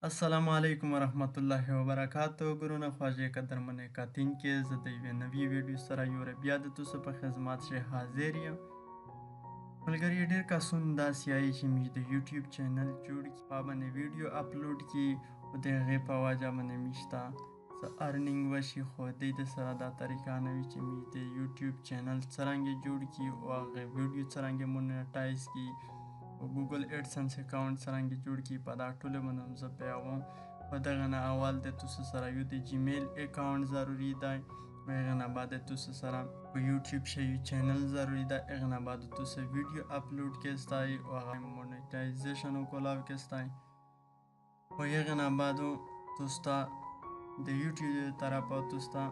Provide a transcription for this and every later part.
السلام علیکم ورحمت الله وبرکاتو ګرونه خواږه قدرمنې کاتین کې زه د یوې نوې ویډیو سره یو بیا د تاسو په خدمت کې حاضر یم ملګري ډېر کسان داسې وایي چې موږ د یوټیوب چینل جوړ کړي په باندې ویډیو اپلوډ کړي او د هغې په وجه باندې موږ ته څه ارنینګ وشي خو دوی د سره دا طریقه نه وي چې موږ د یوټیوب چینل څرنګه جوړ کړي او هغه ویډیو څرنګه مونیټایز کړي او ګوګل ایډسنس اکاونټ څرنګه جوړ کړي په دا ټولو باندې هم زه پوهوم په دغه نه اول د تاسو سره یو د جیمیل اکاونټ ضروري دی هغه نه بعد تاسو سره په یوټیوب شوی چینل ضروري دی هغه نه بعد تاسو ویډیو اپلوډ کېستای او هغه مونیټایزیشن وکولاو کېستای او هغه نه بعد تاسو ته د یوټیوب طرفه تاسو ته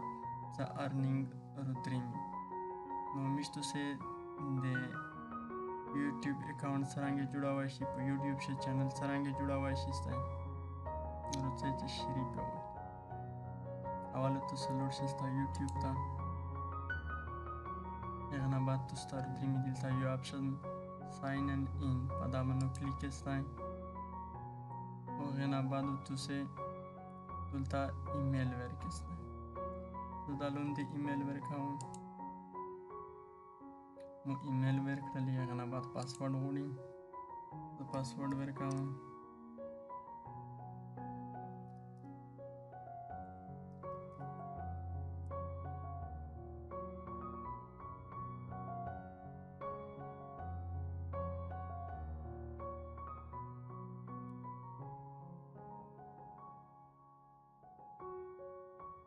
څه ارنینګ رودريمي نو موږ تاسو د یوټیوب اکاونټ څرنګه جوړوای شي په یوټیوب شي چینل څرنګه جوړوای شي ستای ورته چې شری په اول تاسو لوړ شي ستای یوټیوب ته هغه نه بعد تاسو ته درې دلته یو اپشن ساين ان په دا باندې کلیک کړئ او هغه نه بعد تاسو دلته ایمیل ورکړئ زه دا لوند ایمیل ورکوم مو ایمیل ورکړلی هغه نه بعد پاسورډ غواړي زه پاسورډ ورکوم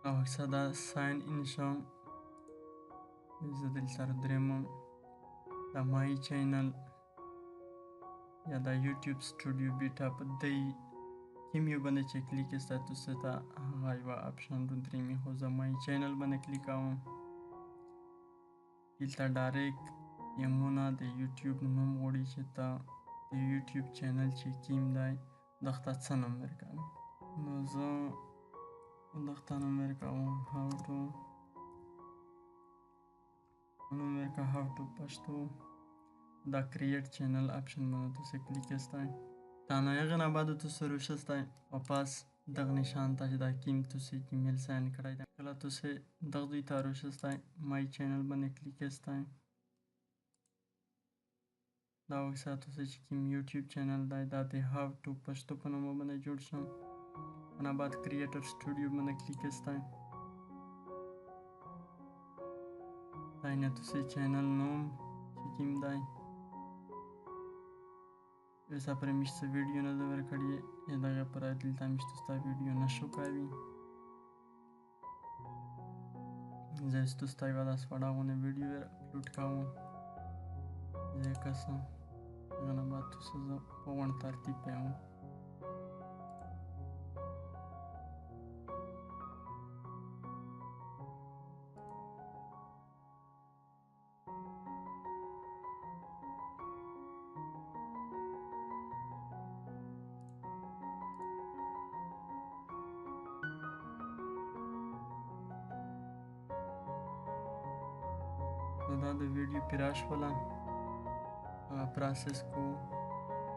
او اکثر دا ساین ان شم زه دلته درېمم د مای چینل یا د یوټیوب سټوډیو بیټا په دی کوم یو باندې چې کلیک کړئ تاسو ته هغه یو اپشن درېمي خو زه مای چینل باندې کلیک کوم دلته ډایرکټ یمونه د یوټیوب نوم غواړي چې ته د یوټیوب چینل چې کوم دی دغه څه نوم ورکوم نو زه دغه نوم ورکوم هاو ټو پښتو دا کریټ چینل اپشن باندې تاسو کلیک کړئ دا نه هغه نه بعد تاسو روشستای او پاس دغه نشان ته چې دا کیم تاسو ایمیل ساين کړئ دا کله تاسو دغه دوی ته روشستای مای چینل باندې کلیک کړئ دا وسه تاسو چې کیم یوټیوب چینل دی دا د هاو ټو پښتو په نوم باندې جوړ شو نه بعد کریټر سټوډیو باندې کلیک کړئ دا نه تاسو چینل نوم چې کیم دی ویسا پر میشته ویډیو نه دا ورکړی یا دغه پر دلته میشته ستا ویډیو نشو کوي زه ستاسو ته یو داس وړاونه ویډیو اپلوډ کوم زه کسم غواړم بعد تاسو په ون ترتیب پیاوم دا د ویډیو پیراش ولا پروسس کو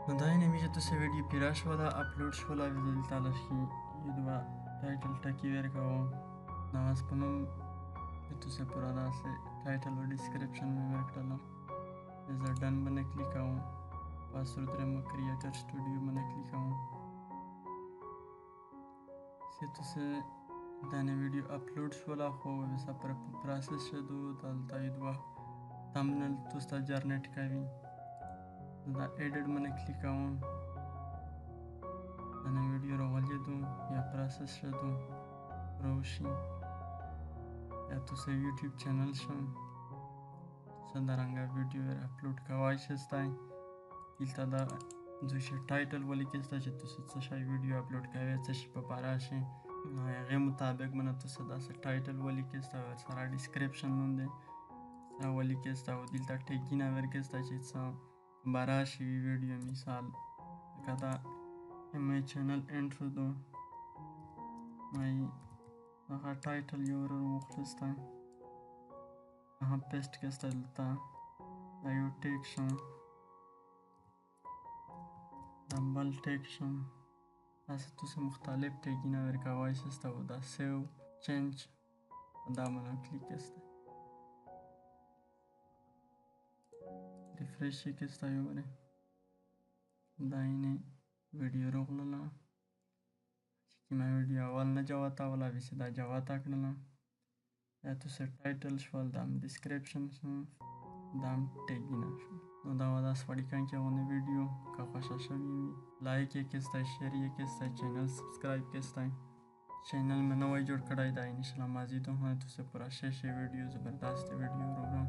نو دا نه میشه تاسو ویډیو پیراش ولا اپلوډ شولا دلته لشي یو دا ټایټل ټکی ورکوم نو اس پنوم تاسو پر راسه ټایټل او ډیسکرپشن مې ورکړم زه ډن باندې کلیک کوم پاسورډ درمو کریټر سټوډیو باندې کلیک کوم چې تاسو دا نه ویډیو اپلوډ شولا خو وسه پر پروسس شدو دلته یو تمبنیل تاسو جنریټ کوي دا ایډیټ باندې کلیک کوم دا ویډیو راولېدو یا پروسس شدو روشي یا تاسو یوټیوب چینل شم څنګه ویډیو اپلوډ کوای شئ دلته دا دوی ټایټل ولیکئ چې تاسو څه شی ویډیو اپلوډ کوئ څه شی په اړه شي نو هغه مطابق باندې تاسو دا ټایټل ولیکئ سره ډیسکرپشن باندې ولیکئ او دلته ټیګینه ورکئ چې څه براشي ویډیو مثال کدا مای چینل انټرو دو مای هغه ټایټل یو ورخلسته هغه پیسټ کړئ دلته یو ټیک شو بل ټیک شو ऐसे तुसे मुख्तलिफ टैगिना वेरका वॉइस इस्ता वो दा सेव चेंज दा मना क्लिक इस्ता रिफ्रेश इस्ता योरे दाइने वीडियो रोकना कि मैं वीडियो अवल न जावाता वाला वैसे दा जावाता करना या तुसे टाइटल शवाल दाम डिस्क्रिप्शन दाम टैगिना नो दा वादा स्पडिकां के ओने वीडियो का खुशा शवी लाइक ये किस्ता शेयर ये किस्ता चैनल सब्सक्राइब किस्ता चैनल में नवा जोड़ कड़ाई दा इंशाल्लाह मजीद हो तुसे पूरा शेष वीडियो ज़बरदस्त वीडियो रोगा